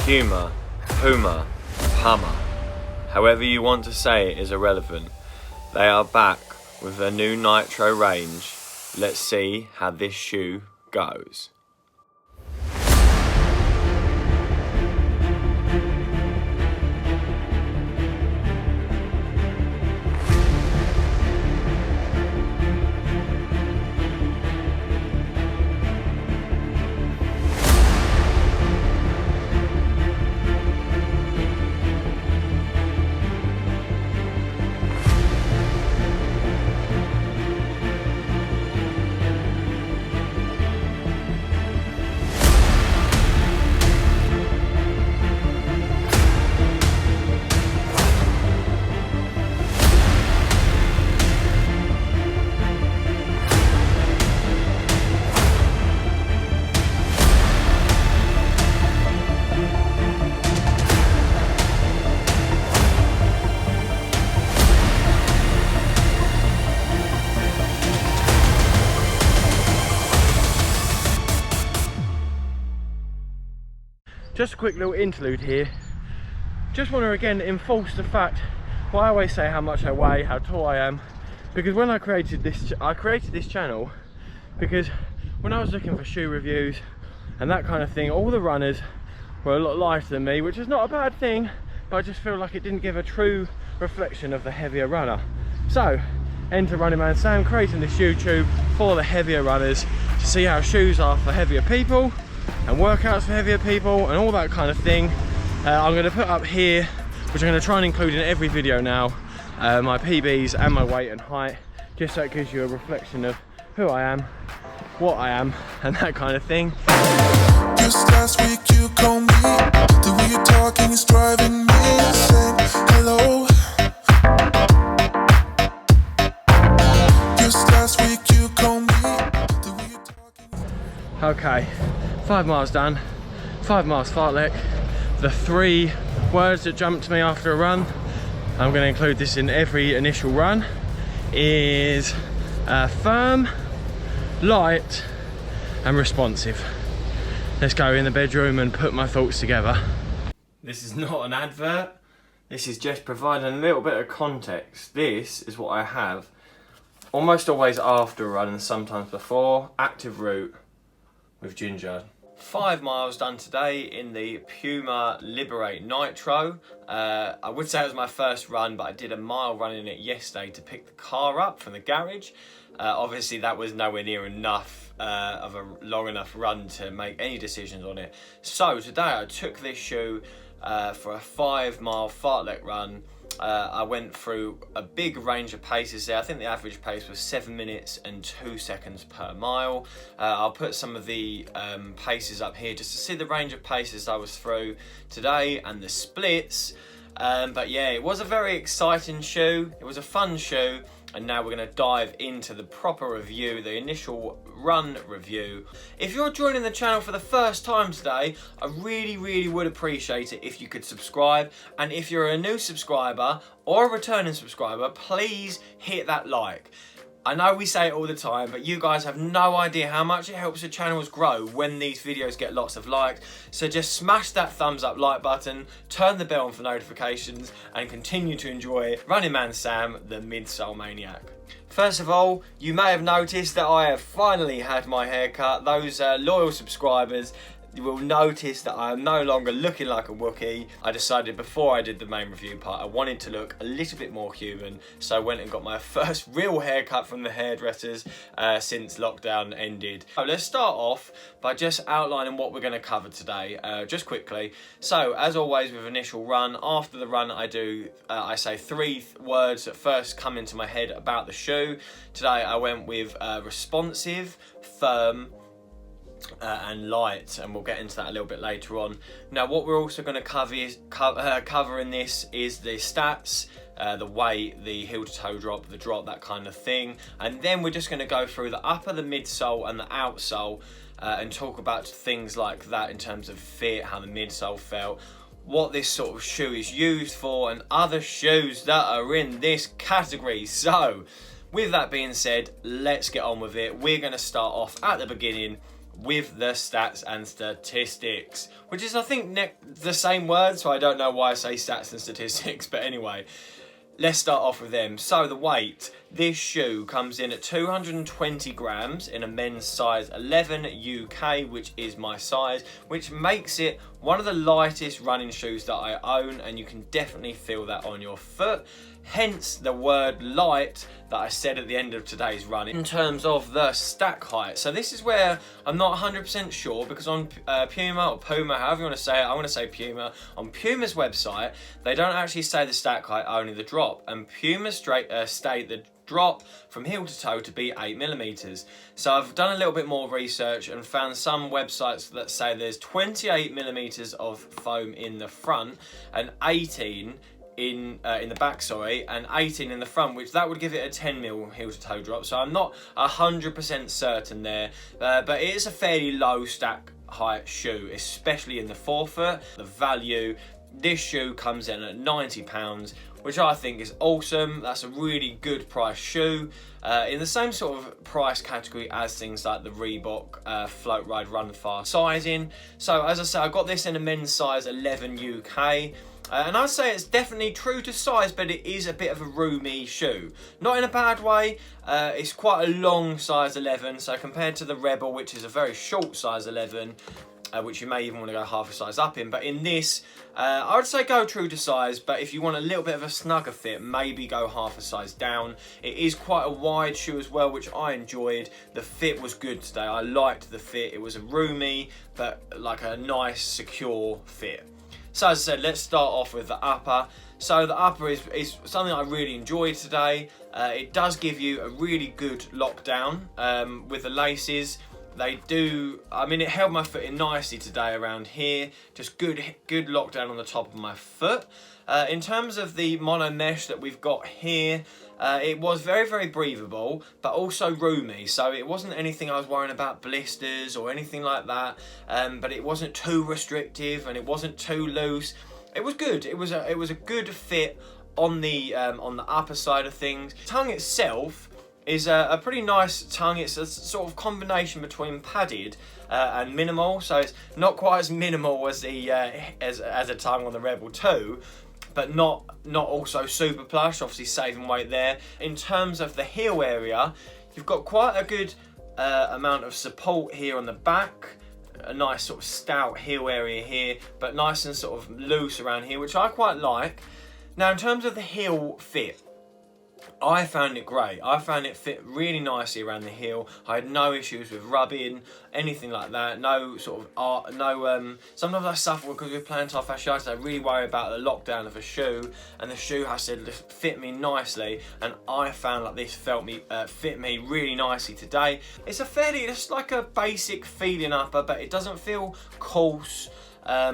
Puma, Puma, Puma, however you want to say it is irrelevant. They are back with their new Nitro range. Let's see how this shoe goes. Just a quick little interlude here. Just want to again enforce the fact, well, I always say how much I weigh, how tall I am, because when I created this channel because when I was looking for shoe reviews and that kind of thing, all the runners were a lot lighter than me, which is not a bad thing, but I just feel like it didn't give a true reflection of the heavier runner. So enter Running Man Sam, creating this YouTube for the heavier runners to see how shoes are for heavier people and workouts for heavier people and all that kind of thing. I'm going to put up here, which I'm going to try and include in every video now, my PBs and my weight and height, just so it gives you a reflection of who I am, what I am, and that kind of thing. Just last week you called me, the way you're talking is driving me insane. Hello. Just last week you called me, the way you're talking. Okay, 5 miles done, 5 miles fartlek. The 3 words that jumped to me after a run, I'm going to include this in every initial run, is firm, light and responsive. Let's go in the bedroom and put my thoughts together. This is not an advert, this is just providing a little bit of context. This is what I have almost always after a run and sometimes before. Active route with ginger. 5 miles done today in the Puma Liberate Nitro. I would say it was my first run, but I did a mile run in it yesterday to pick the car up from the garage. Obviously that was nowhere near enough of a long enough run to make any decisions on it. So today I took this shoe for a 5 mile fartlek run. I went through a big range of paces there. I think the average pace was 7 minutes and 2 seconds per mile. I'll put some of the paces up here just to see the range of paces I was through today and the splits. But yeah, it was a very exciting shoe. It was a fun shoe. And now we're going to dive into the proper review, the initial run review. If you're joining the channel for the first time today, I really would appreciate it if you could subscribe. And if you're a new subscriber or a returning subscriber, please hit that like. I know we say it all the time, but you guys have no idea how much it helps the channels grow when these videos get lots of likes. So just smash that thumbs up like button, turn the bell on for notifications, and continue to enjoy Running Man Sam, the midsole maniac. First of all, you may have noticed that I have finally had my hair cut. Those loyal subscribers, you will notice that I am no longer looking like a Wookiee. I decided before I did the main review part, I wanted to look a little bit more human, so I went and got my first real haircut from the hairdressers since lockdown ended. So let's start off by just outlining what we're going to cover today, just quickly. So as always with initial run, after the run I say 3 words that first come into my head about the shoe. Today I went with responsive, firm, and light, and we'll get into that a little bit later on. Now what we're also going to cover in this is the stats, the weight, the heel to toe drop, the drop, that kind of thing, and then we're just going to go through the upper, the midsole and the outsole, and talk about things like that in terms of fit, how the midsole felt, what this sort of shoe is used for, and other shoes that are in this category. So with that being said, let's get on with it. We're going to start off at the beginning with the stats and statistics, which is, I think, the same word, so I don't know why I say stats and statistics, but anyway. Let's start off with them. So the weight, this shoe comes in at 220 grams in a men's size 11 UK, which is my size, which makes it one of the lightest running shoes that I own, and you can definitely feel that on your foot. Hence the word light that I said at the end of today's run in terms of the stack height. So this is where I'm not 100% sure, because on Puma or Puma, however you want to say it, I want to say Puma. On Puma's website, they don't actually say the stack height, only the drop. And Puma state the drop from heel to toe to be 8mm. So I've done a little bit more research and found some websites that say there's 28mm of foam in the front and 18 in the back, and 18 in the front, which that would give it a 10mm heel to toe drop. So I'm not 100% certain there, but it is a fairly low stack height shoe, especially in the forefoot. The value, this shoe comes in at £90, which I think is awesome. That's a really good price shoe, in the same sort of price category as things like the Reebok Float Ride Run Fast sizing. So as I say, I got this in a men's size 11 UK. And I'd say it's definitely true to size, but it is a bit of a roomy shoe. Not in a bad way. It's quite a long size 11, so compared to the Rebel, which is a very short size 11, which you may even want to go half a size up in. But in this, I would say go true to size, but if you want a little bit of a snugger fit, maybe go half a size down. It is quite a wide shoe as well, which I enjoyed. The fit was good today. I liked the fit. It was a roomy, but like a nice, secure fit. So as I said, let's start off with the upper. So the upper is something I really enjoyed today. It does give you a really good lockdown with the laces. They do, I mean, it held my foot in nicely today around here. Just good lockdown on the top of my foot. In terms of the mono mesh that we've got here, it was very, very breathable, but also roomy. So it wasn't anything I was worrying about blisters or anything like that. But it wasn't too restrictive and it wasn't too loose. It was good. It was a good fit on the upper side of things. Tongue itself is a pretty nice tongue. It's a sort of combination between padded and minimal. So it's not quite as minimal as the as a tongue on the Rebel 2. But not also super plush, obviously saving weight there. In terms of the heel area, you've got quite a good amount of support here on the back. A nice sort of stout heel area here, but nice and sort of loose around here, which I quite like. Now, in terms of the heel fit, I found it great. I found it fit really nicely around the heel. I had no issues with rubbing, anything like that. No sort of sometimes I suffer because with plantar fasciitis. I really worry about the lockdown of a shoe, and the shoe has to fit me nicely. And I found like this fit me really nicely today. It's just like a basic feeling upper, but it doesn't feel coarse.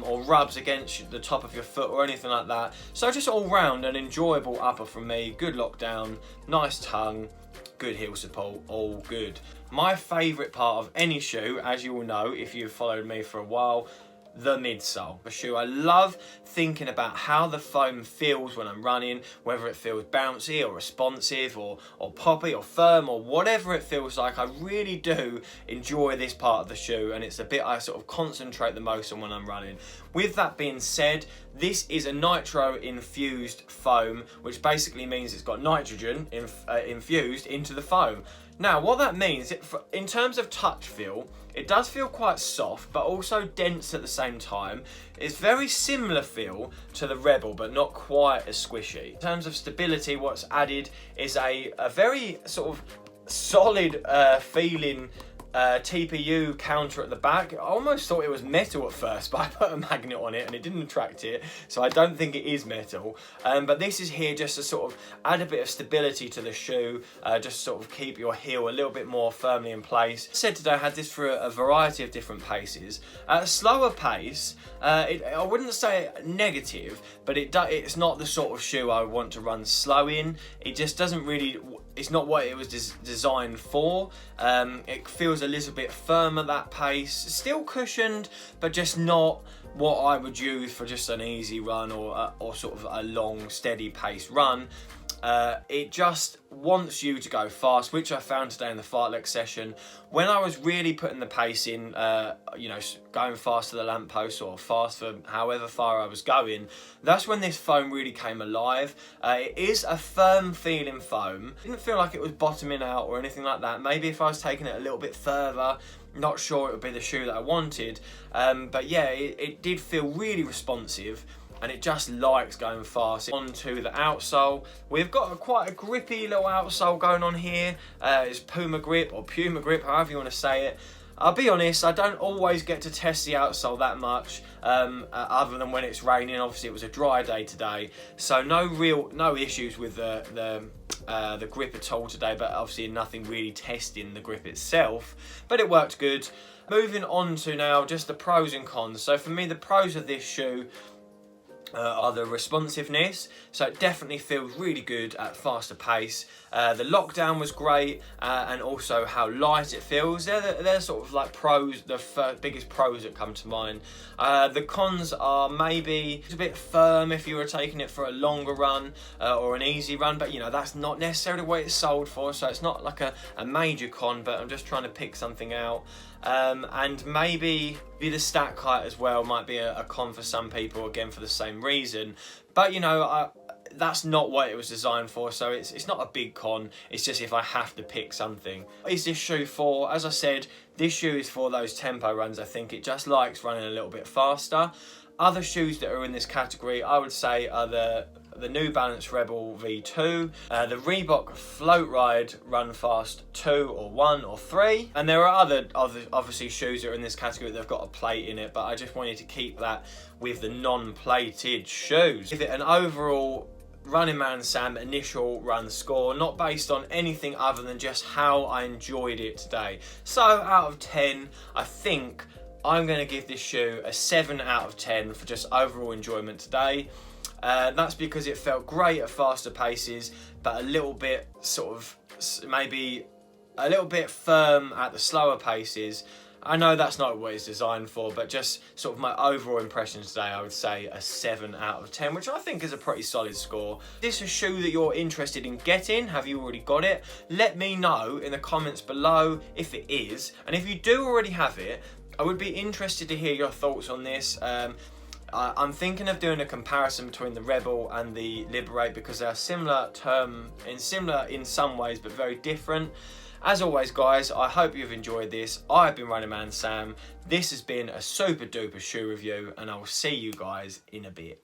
Or rubs against the top of your foot or anything like that. So just all round an enjoyable upper from me. Good lockdown, nice tongue, good heel support, all good. My favourite part of any shoe, as you will know if you've followed me for a while, the midsole. The shoe, I love thinking about how the foam feels when I'm running, whether it feels bouncy or responsive or poppy or firm or whatever it feels like. I really do enjoy this part of the shoe, and it's a bit I sort of concentrate the most on when I'm running. With that being said, this is a nitro infused foam, which basically means it's got nitrogen infused into the foam. Now, what that means, in terms of touch feel, it does feel quite soft, but also dense at the same time. It's very similar feel to the Rebel, but not quite as squishy. In terms of stability, what's added is a very sort of solid feeling TPU counter at the back. I almost thought it was metal at first, but I put a magnet on it and it didn't attract it, so I don't think it is metal. But this is here just to sort of add a bit of stability to the shoe, just sort of keep your heel a little bit more firmly in place. I said today I had this for a variety of different paces. At a slower pace, I wouldn't say negative, but it's not the sort of shoe I would want to run slow in. It just doesn't really, it's not what it was designed for. It feels a little bit firm at that pace, still cushioned, but just not what I would use for just an easy run or sort of a long steady pace run. it just wants you to go fast, which I found today in the fartlek session. When I was really putting the pace in, you know, going fast to the lamppost or fast for however far I was going, that's when this foam really came alive. It is a firm feeling foam. It didn't feel like it was bottoming out or anything like that. Maybe if I was taking it a little bit further, not sure it would be the shoe that I wanted. But yeah, it did feel really responsive, and it just likes going fast. Onto the outsole, we've got quite a grippy little outsole going on here. It's Puma grip or Puma grip, however you want to say it. I'll be honest, I don't always get to test the outsole that much, other than when it's raining. Obviously it was a dry day today, so no issues with the grip at all today, but obviously nothing really testing the grip itself, but it worked good. Moving on to now just the pros and cons. So for me, the pros of this shoe are the responsiveness, so it definitely feels really good at faster pace. The lockdown was great, and also how light it feels. They're sort of like pros, the biggest pros that come to mind. The cons are maybe it's a bit firm if you were taking it for a longer run or an easy run, but you know, that's not necessarily what it's sold for, so it's not like a major con, but I'm just trying to pick something out. And maybe the stack height as well might be a con for some people, again for the same reason, but you know, that's not what it was designed for, so it's not a big con. It's just if I have to pick something. What is this shoe for? As I said, this shoe is for those tempo runs. I think it just likes running a little bit faster. Other shoes that are in this category, I would say, are the New Balance Rebel V2, the Reebok Float Ride Run Fast 2 or 1 or 3, and there are other obviously shoes that are in this category that have got a plate in it, but I just wanted to keep that with the non-plated shoes. Give it an overall Running Man Sam initial run score, not based on anything other than just how I enjoyed it today. So out of 10, I think I'm going to give this shoe a 7 out of 10 for just overall enjoyment today. That's because it felt great at faster paces, but a little bit sort of maybe a little bit firm at the slower paces. I know that's not what it's designed for, but just sort of my overall impression today, I would say a 7 out of 10, which I think is a pretty solid score. Is this a shoe that you're interested in getting? Have you already got it? Let me know in the comments below if it is, and if you do already have it, I would be interested to hear your thoughts on this. I'm thinking of doing a comparison between the Rebel and the Liberate because they are similar in some ways, but very different. As always, guys, I hope you've enjoyed this. I've been Running Man Sam. This has been a super duper shoe review, and I will see you guys in a bit.